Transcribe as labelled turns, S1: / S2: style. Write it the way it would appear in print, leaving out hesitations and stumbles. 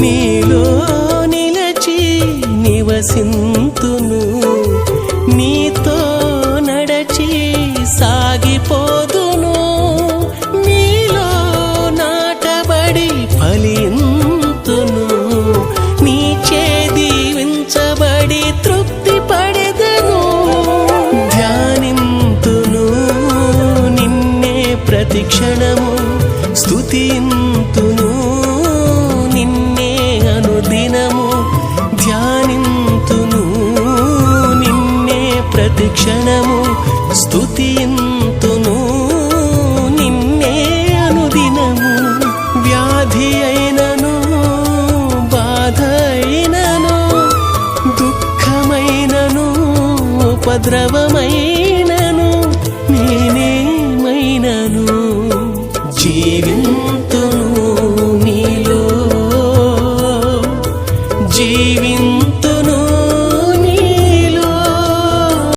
S1: నీలో నిలచి నివసింతును, నీతో నడచి సాగిపోదును. నీలో నాటబడి ఫలింతును, నీచే దీవించబడి తృప్తి పడెదను. ధ్యానింతును నిన్నే ప్రతిక్షణము, స్తుతింతును నిన్నే అనుదినము. ధ్యానింతును నిన్నే ప్రతిక్షణము, స్తుతింతును నిన్నే అనుదినము. వ్యాధి అయినను బాధ అయినను, దుఃఖమైనను ఉపద్రవమైనను, నేనేమైనను జీవింతును నీలో, జీవి